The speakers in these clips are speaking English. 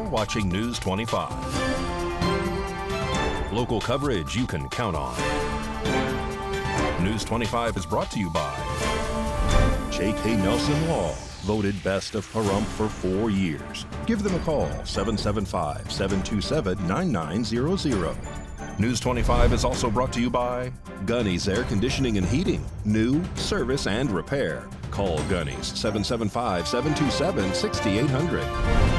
watching News 25. Local coverage you can count on. News 25 is brought to you by J.K. Nelson Law, voted best of Pahrump for 4 years. Give them a call, 775-727-9900. News 25 is also brought to you by Gunny's Air Conditioning and Heating. New, service, and repair. Call Gunny's, 775-727-6800.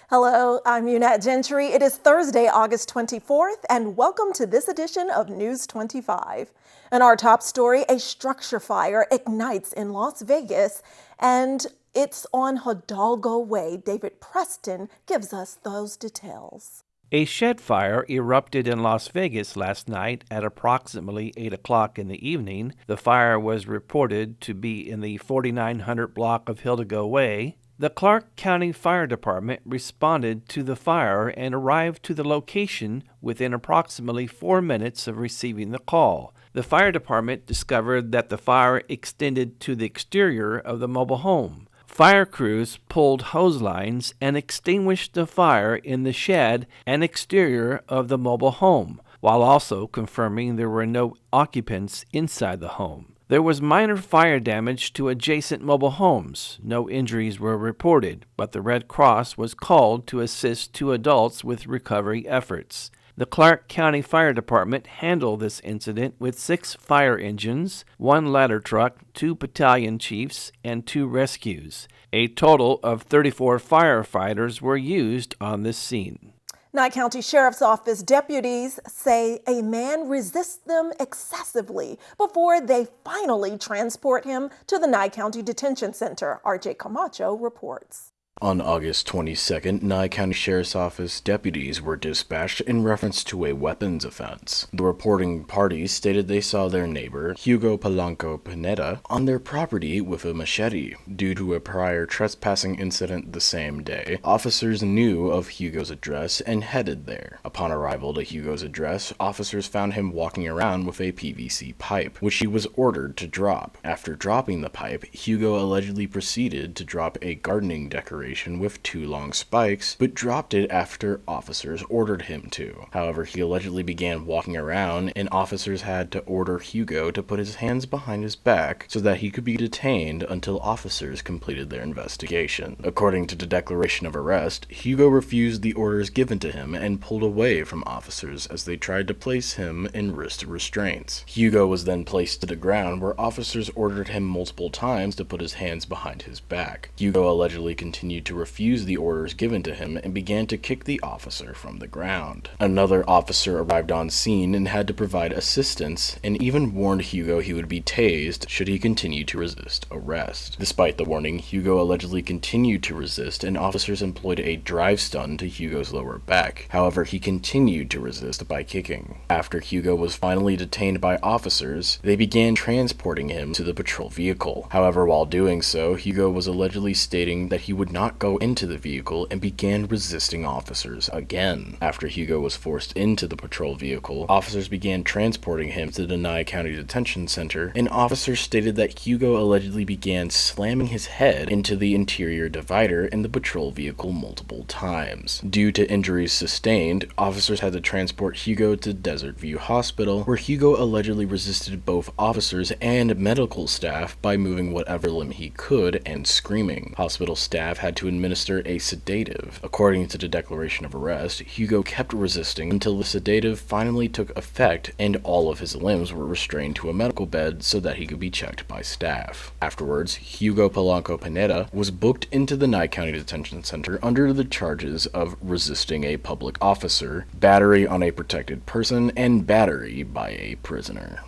Hello, I'm Unat Gentry. It is Thursday, August 24th, and welcome to this edition of News 25. In our top story, a structure fire ignites in Las Vegas, and it's on Hidalgo Way. David Preston gives us those details. A shed fire erupted in Las Vegas last night at approximately 8 o'clock in the evening. The fire was reported to be in the 4900 block of Hidalgo Way. The Clark County Fire Department responded to the fire and arrived to the location within approximately 4 minutes of receiving the call. The fire department discovered that the fire extended to the exterior of the mobile home. Fire crews pulled hose lines and extinguished the fire in the shed and exterior of the mobile home, while also confirming there were no occupants inside the home. There was minor fire damage to adjacent mobile homes. No injuries were reported, but the Red Cross was called to assist 2 adults with recovery efforts. The Clark County Fire Department handled this incident with 6 fire engines, 1 ladder truck, 2 battalion chiefs, and 2 rescues. A total of 34 firefighters were used on this scene. Nye County Sheriff's Office deputies say a man resists them excessively before they finally transport him to the Nye County Detention Center. RJ Camacho reports. On August 22nd, Nye County Sheriff's Office deputies were dispatched in reference to a weapons offense. The reporting parties stated they saw their neighbor, Hugo Polanco Pineda, on their property with a machete. Due to a prior trespassing incident the same day, officers knew of Hugo's address and headed there. Upon arrival to Hugo's address, officers found him walking around with a PVC pipe, which he was ordered to drop. After dropping the pipe, Hugo allegedly proceeded to drop a gardening decoration with 2 long spikes, but dropped it after officers ordered him to. However, he allegedly began walking around, and officers had to order Hugo to put his hands behind his back so that he could be detained until officers completed their investigation. According to the declaration of arrest, Hugo refused the orders given to him and pulled away from officers as they tried to place him in wrist restraints. Hugo was then placed to the ground, where officers ordered him multiple times to put his hands behind his back. Hugo allegedly continued to refuse the orders given to him and began to kick the officer from the ground. Another officer arrived on scene and had to provide assistance, and even warned Hugo he would be tased should he continue to resist arrest. Despite the warning, Hugo allegedly continued to resist, and officers employed a drive stun to Hugo's lower back. However, he continued to resist by kicking. After Hugo was finally detained by officers, they began transporting him to the patrol vehicle. However, while doing so, Hugo was allegedly stating that he would not go into the vehicle and began resisting officers again. After Hugo was forced into the patrol vehicle, officers began transporting him to the Nye County Detention Center, and officers stated that Hugo allegedly began slamming his head into the interior divider in the patrol vehicle multiple times. Due to injuries sustained, officers had to transport Hugo to Desert View Hospital, where Hugo allegedly resisted both officers and medical staff by moving whatever limb he could and screaming. Hospital staff had to administer a sedative. According to the declaration of arrest, Hugo kept resisting until the sedative finally took effect and all of his limbs were restrained to a medical bed so that he could be checked by staff. Afterwards, Hugo Polanco Pineda was booked into the Nye County Detention Center under the charges of resisting a public officer, battery on a protected person, and battery by a prisoner.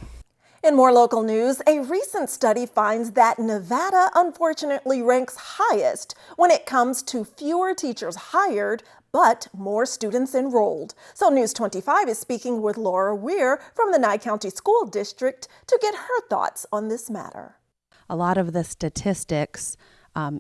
In more local news, a recent study finds that Nevada unfortunately ranks highest when it comes to fewer teachers hired, but more students enrolled. So News 25 is speaking with Laura Weir from the Nye County School District to get her thoughts on this matter. A lot of the statistics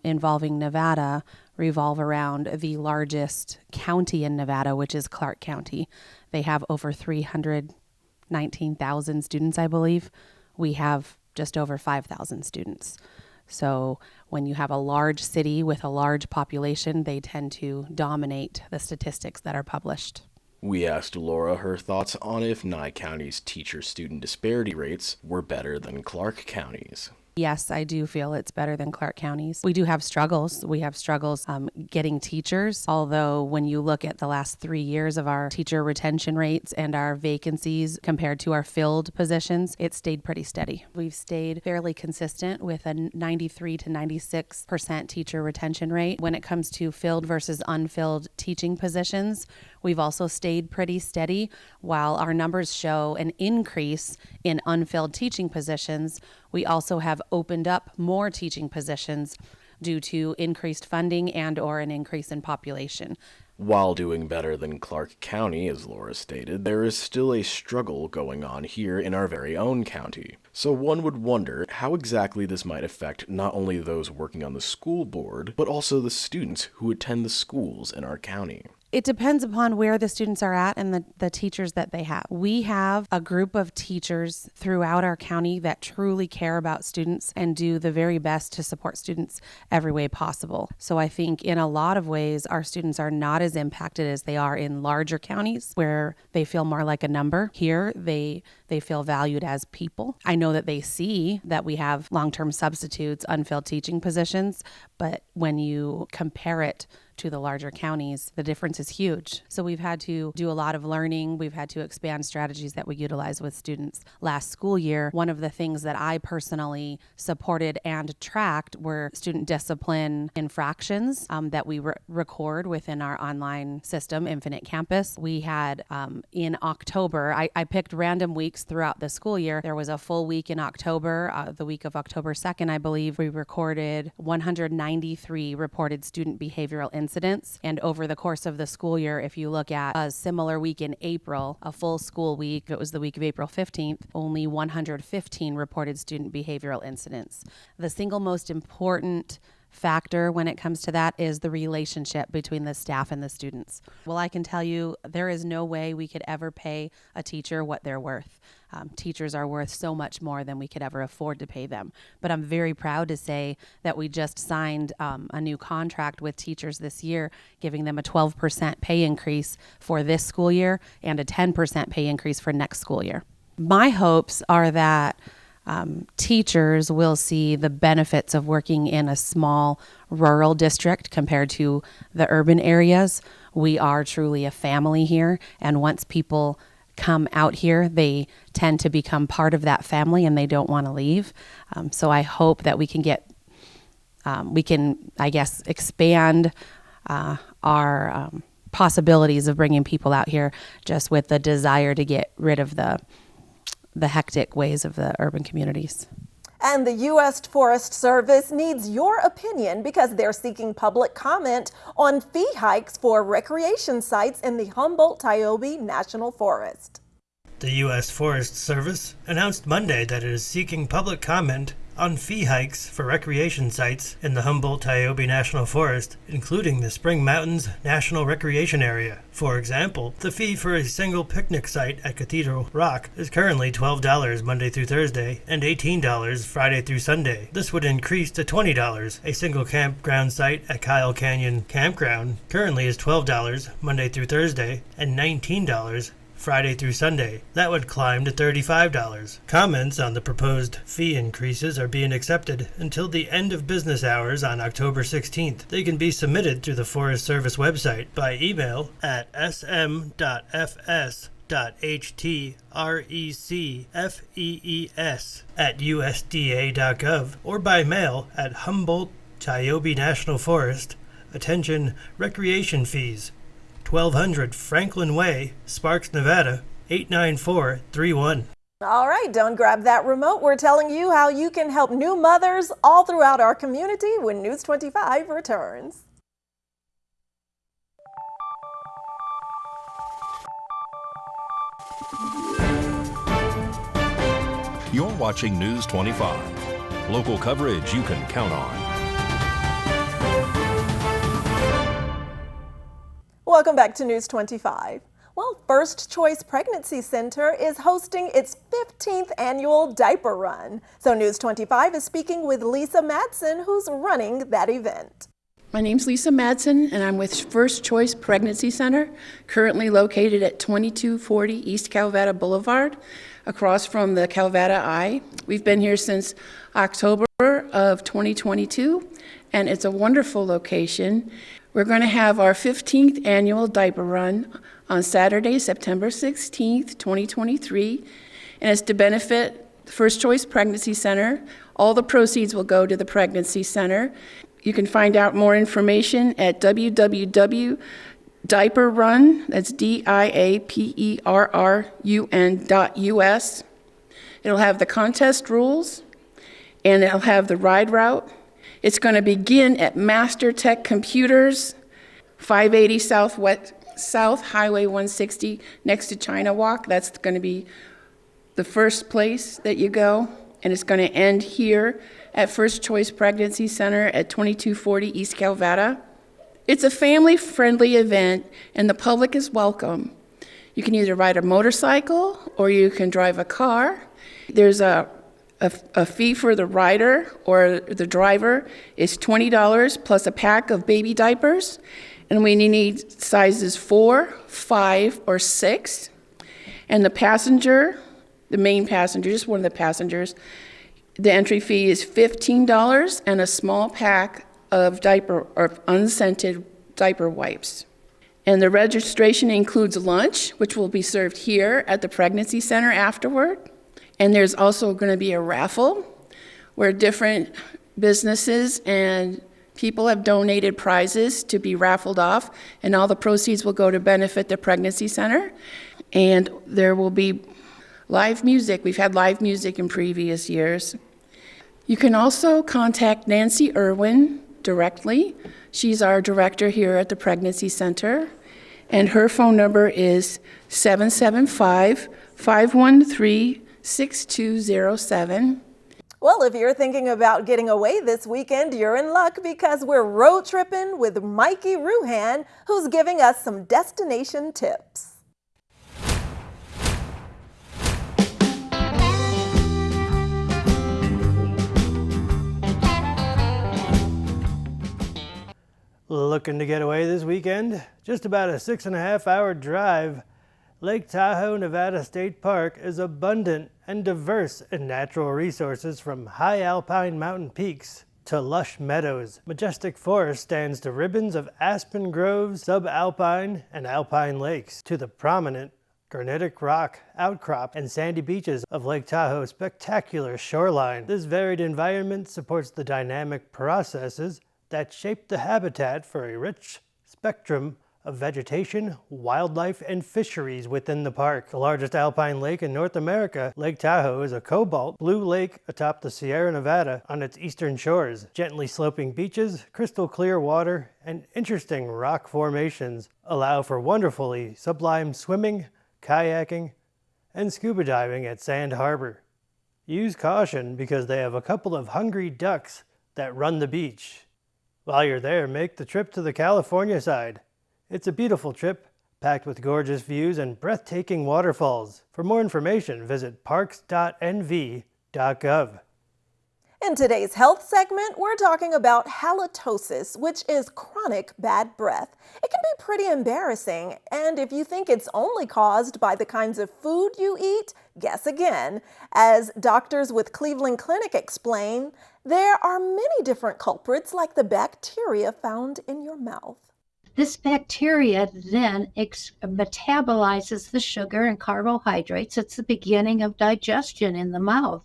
involving Nevada revolve around the largest county in Nevada, which is Clark County. They have over 319,000 students, I believe. We have just over 5,000 students. So when you have a large city with a large population, they tend to dominate the statistics that are published. We asked Laura her thoughts on if Nye County's teacher-student disparity rates were better than Clark County's. Yes, I do feel it's better than Clark County's. We do have struggles. We have struggles getting teachers, although when you look at the last 3 years of our teacher retention rates and our vacancies compared to our filled positions, it stayed pretty steady. We've stayed fairly consistent with a 93 to 96% teacher retention rate. When it comes to filled versus unfilled teaching positions, we've also stayed pretty steady. While our numbers show an increase in unfilled teaching positions, we also have opened up more teaching positions due to increased funding and or an increase in population. While doing better than Clark County, as Laura stated, there is still a struggle going on here in our very own county. So one would wonder how exactly this might affect not only those working on the school board, but also the students who attend the schools in our county. It depends upon where the students are at and the teachers that they have. We have a group of teachers throughout our county that truly care about students and do the very best to support students every way possible. So I think in a lot of ways, our students are not as impacted as they are in larger counties where they feel more like a number. Here, they feel valued as people. I know that they see that we have long-term substitutes, unfilled teaching positions, but when you compare it to the larger counties, the difference is huge. So we've had to do a lot of learning. We've had to expand strategies that we utilize with students. Last school year, one of the things that I personally supported and tracked were student discipline infractions that we record within our online system, Infinite Campus. We had in October, I picked random weeks throughout the school year. There was a full week in October, the week of October 2nd, I believe, we recorded 193 reported student behavioral incidents. And over the course of the school year, if you look at a similar week in April, a full school week, it was the week of April 15th, only 115 reported student behavioral incidents. The single most important factor when it comes to that is the relationship between the staff and the students. Well, I can tell you there is no way we could ever pay a teacher what they're worth. Teachers are worth so much more than we could ever afford to pay them. But I'm very proud to say that we just signed a new contract with teachers this year, giving them a 12% pay increase for this school year and a 10% pay increase for next school year. My hopes are that teachers will see the benefits of working in a small rural district compared to the urban areas. We are truly a family here, and once people come out here, they tend to become part of that family and they don't want to leave. So I hope that we can expand our possibilities of bringing people out here just with the desire to get rid of the hectic ways of the urban communities. And the U.S. Forest Service needs your opinion because they're seeking public comment on fee hikes for recreation sites in the Humboldt-Tiobe National Forest. The U.S. Forest Service announced Monday that it is seeking public comment on fee hikes for recreation sites in the Humboldt-Tiobe National Forest, including the Spring Mountains National Recreation Area. For example, the fee for a single picnic site at Cathedral Rock is currently $12 Monday through Thursday and $18 Friday through Sunday. This would increase to $20. A single campground site at Kyle Canyon Campground currently is $12 Monday through Thursday and $19 Friday through Sunday. That would climb to $35. Comments on the proposed fee increases are being accepted until the end of business hours on October 16th. They can be submitted through the Forest Service website by email at sm.fs.htrecfees@usda.gov or by mail at Humboldt-Tiobe National Forest. Attention, recreation fees. 1200 Franklin Way, Sparks, Nevada, 89431. All right, don't grab that remote. We're telling you how you can help new mothers all throughout our community when News 25 returns. You're watching News 25. Local coverage you can count on. Welcome back to News 25. Well, First Choice Pregnancy Center is hosting its 15th annual Diaper Run. So News 25 is speaking with Lisa Madsen, who's running that event. My name's Lisa Madsen, and I'm with First Choice Pregnancy Center, currently located at 2240 East Calvada Boulevard, across from the Calvada Eye. We've been here since October of 2022, and it's a wonderful location. We're going to have our 15th annual Diaper Run on Saturday, September 16th, 2023, and it's to benefit the First Choice Pregnancy Center. All the proceeds will go to the Pregnancy Center. You can find out more information at www.diaperrun, that's diaperrun.us. It'll have the contest rules, and it'll have the ride route. It's going to begin at Master Tech Computers, 580 South Highway 160, next to China Walk. That's going to be the first place that you go, and it's going to end here at First Choice Pregnancy Center at 2240 East Calvada. It's a family-friendly event, and the public is welcome. You can either ride a motorcycle or you can drive a car. There's a fee for the rider or the driver is $20 plus a pack of baby diapers, and we need sizes 4, 5, or 6. And the passenger, the main passenger, just one of the passengers, the entry fee is $15 and a small pack of diaper or unscented diaper wipes. And the registration includes lunch, which will be served here at the Pregnancy Center afterward. And there's also going to be a raffle where different businesses and people have donated prizes to be raffled off, and all the proceeds will go to benefit the Pregnancy Center. And there will be live music. We've had live music in previous years. You can also contact Nancy Irwin directly. She's our director here at the Pregnancy Center, and her phone number is 775-513-6207. Well, if you're thinking about getting away this weekend, you're in luck because we're road tripping with Mikey Ruhan, who's giving us some destination tips. Looking to get away this weekend? Just about a 6.5-hour drive. Lake Tahoe, Nevada State Park is abundant and diverse in natural resources, from high alpine mountain peaks to lush meadows. Majestic forest stands to ribbons of aspen groves, subalpine and alpine lakes, to the prominent granitic rock outcrop and sandy beaches of Lake Tahoe's spectacular shoreline. This varied environment supports the dynamic processes that shape the habitat for a rich spectrum of vegetation, wildlife, and fisheries within the park. The largest alpine lake in North America, Lake Tahoe is a cobalt blue lake atop the Sierra Nevada on its eastern shores. Gently sloping beaches, crystal clear water, and interesting rock formations allow for wonderfully sublime swimming, kayaking, and scuba diving at Sand Harbor. Use caution because they have a couple of hungry ducks that run the beach. While you're there, make the trip to the California side. It's a beautiful trip, packed with gorgeous views and breathtaking waterfalls. For more information, visit parks.nv.gov. In today's health segment, we're talking about halitosis, which is chronic bad breath. It can be pretty embarrassing, and if you think it's only caused by the kinds of food you eat, guess again. As doctors with Cleveland Clinic explain, there are many different culprits like the bacteria found in your mouth. This bacteria then metabolizes the sugar and carbohydrates. It's the beginning of digestion in the mouth.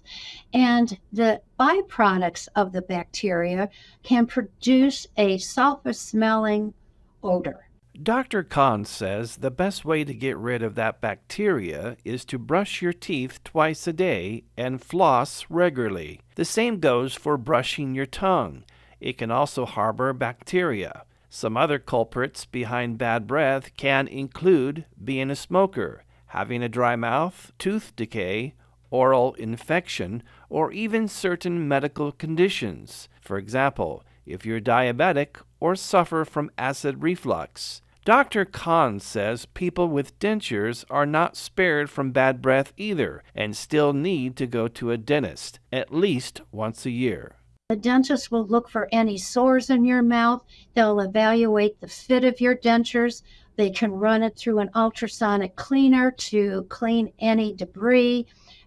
And the byproducts of the bacteria can produce a sulfur-smelling odor. Dr. Kahn says the best way to get rid of that bacteria is to brush your teeth twice a day and floss regularly. The same goes for brushing your tongue. It can also harbor bacteria. Some other culprits behind bad breath can include being a smoker, having a dry mouth, tooth decay, oral infection, or even certain medical conditions. For example, if you're diabetic or suffer from acid reflux. Dr. Khan says people with dentures are not spared from bad breath either and still need to go to a dentist at least once a year. The dentist will look for any sores in your mouth. They'll evaluate the fit of your dentures. They can run it through an ultrasonic cleaner to clean any debris,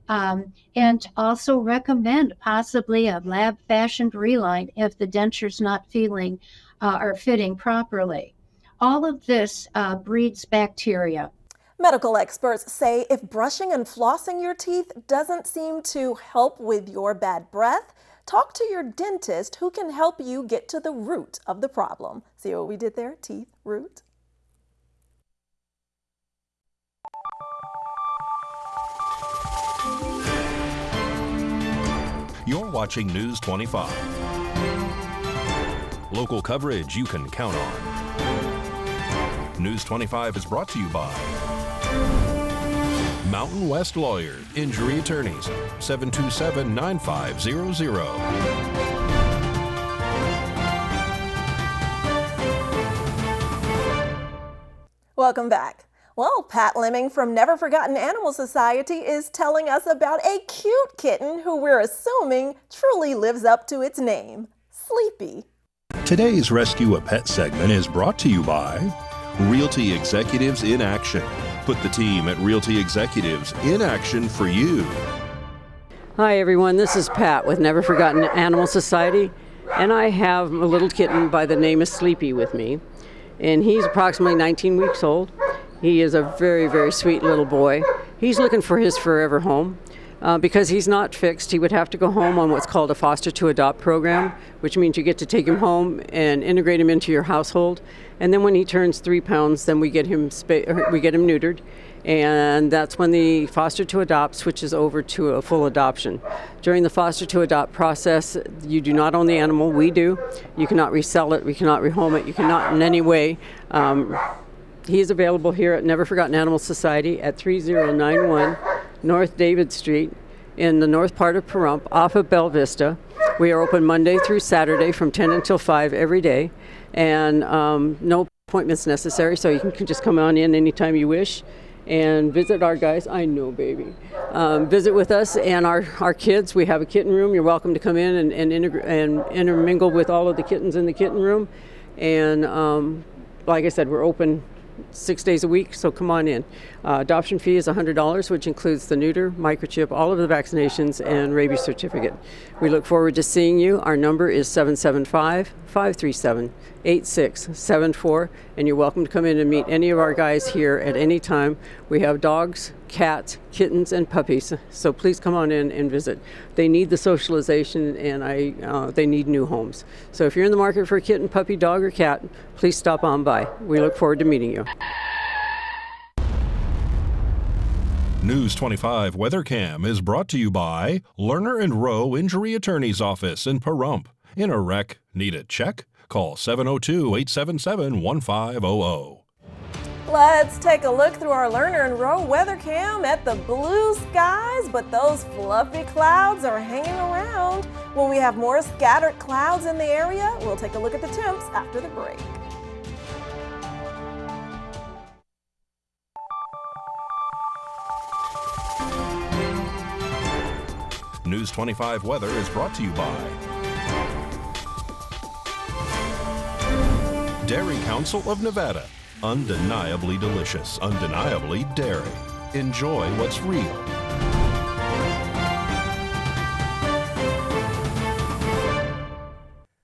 and also recommend possibly a lab-fashioned reline if the denture's not feeling or fitting properly. All of this breeds bacteria. Medical experts say if brushing and flossing your teeth doesn't seem to help with your bad breath, talk to your dentist who can help you get to the root of the problem. See what we did there? Teeth, root. You're watching News 25. Local coverage you can count on. News 25 is brought to you by Mountain West Lawyer, Injury Attorneys, 727-9500. Welcome back. Well, Pat Lemming from Never Forgotten Animal Society is telling us about a cute kitten who we're assuming truly lives up to its name, Sleepy. Today's Rescue a Pet segment is brought to you by Realty Executives in Action. Put the team at Realty Executives in action for you. Hi everyone, this is Pat with Never Forgotten Animal Society, and I have a little kitten by the name of Sleepy with me, and he's approximately 19 weeks old. He is a very, very sweet little boy. He's looking for his forever home. Because he's not fixed, he would have to go home on what's called a foster to adopt program, which means you get to take him home and integrate him into your household. And then when he turns 3 pounds, then we get him neutered. And that's when the foster to adopt switches over to a full adoption. During the foster to adopt process, you do not own the animal, we do. You cannot resell it, we cannot rehome it, you cannot in any way. He is available here at Never Forgotten Animal Society at 3091 North David Street in the north part of Pahrump off of Bella Vista. We are open Monday through Saturday from 10 until 5 every day, and no appointments necessary, so you can just come on in anytime you wish and visit our guys. I know, baby. Visit with us and our kids. We have a kitten room. You're welcome to come in and intermingle with all of the kittens in the kitten room. And like I said, we're open 6 days a week, so come on in. Adoption fee is $100, which includes the neuter, microchip, all of the vaccinations, and rabies certificate. We look forward to seeing you. Our number is 775-537-8674, and you're welcome to come in and meet any of our guys here at any time. We have dogs, cats, kittens, and puppies, so please come on in and visit. They need the socialization, and they need new homes. So if you're in the market for a kitten, puppy, dog, or cat, please stop on by. We look forward to meeting you. News 25 Weather Cam is brought to you by Lerner and Rowe Injury Attorney's Office in Pahrump. In a wreck, need a check? Call 702-877-1500. Let's take a look through our Lerner and Rowe weather cam at the blue skies, but those fluffy clouds are hanging around. When we have more scattered clouds in the area, we'll take a look at the temps after the break. News 25 weather is brought to you by Dairy Council of Nevada. Undeniably delicious, undeniably dairy. Enjoy what's real.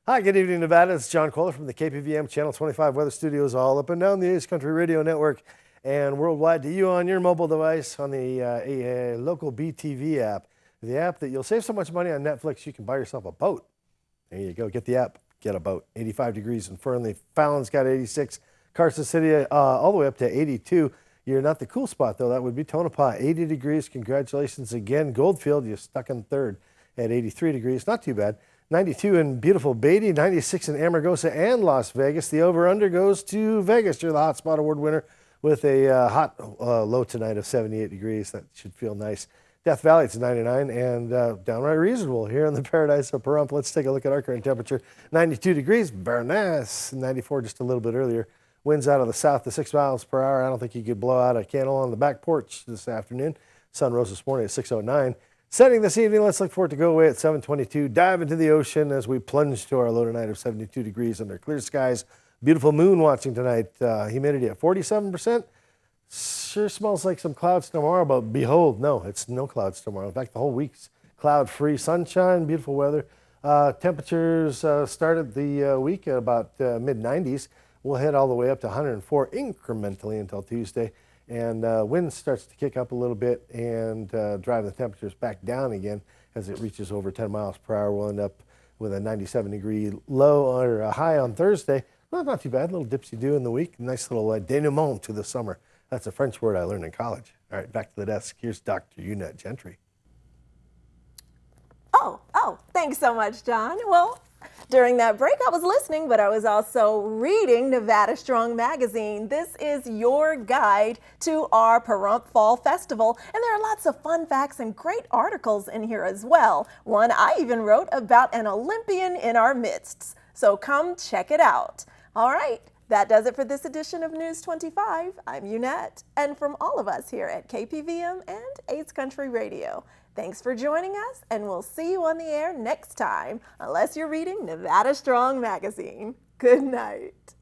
Hi, good evening, Nevada. It's John Kohler from the KPVM Channel 25 Weather Studios all up and down the East Country Radio Network and worldwide to you on your mobile device on the local BTV app. The app that you'll save so much money on Netflix, you can buy yourself a boat. There you go. Get the app. Get a boat. 85 degrees in Fernley. Fallon's got 86. Carson City all the way up to 82. You're not the cool spot, though. That would be Tonopah, 80 degrees. Congratulations again. Goldfield, you're stuck in third at 83 degrees. Not too bad. 92 in beautiful Beatty. 96 in Amargosa and Las Vegas. The over-under goes to Vegas. You're the Hot Spot Award winner with a hot low tonight of 78 degrees. That should feel nice. Death Valley, it's 99 and downright reasonable here in the paradise of Pahrump. Let's take a look at our current temperature. 92 degrees, Bernas, 94 just a little bit earlier. Winds out of the south to 6 miles per hour. I don't think you could blow out a candle on the back porch this afternoon. Sun rose this morning at 6:09. Setting this evening, let's look for it to go away at 7:22. Dive into the ocean as we plunge to our low tonight of 72 degrees under clear skies. Beautiful moon watching tonight. Humidity at 47%. Sure smells like some clouds tomorrow, but behold, no, it's no clouds tomorrow. In fact, the whole week's cloud-free, sunshine, beautiful weather. Temperatures started the week at about mid-90s. We'll head all the way up to 104 incrementally until Tuesday. And wind starts to kick up a little bit and drive the temperatures back down again as it reaches over 10 miles per hour. We'll end up with a 97-degree low or a high on Thursday. Well, not too bad. A little dipsy-do in the week. Nice little denouement to the summer. That's a French word I learned in college. All right, back to the desk. Here's Dr. Unette Gentry. Oh, thanks so much, John. Well, during that break, I was listening, but I was also reading Nevada Strong magazine. This is your guide to our Pahrump Fall Festival, and there are lots of fun facts and great articles in here as well. One I even wrote about an Olympian in our midst. So come check it out. All right, that does it for this edition of News 25. I'm Unette, and from all of us here at KPVM and 8th Country Radio, thanks for joining us, and we'll see you on the air next time, unless you're reading Nevada Strong magazine. Good night.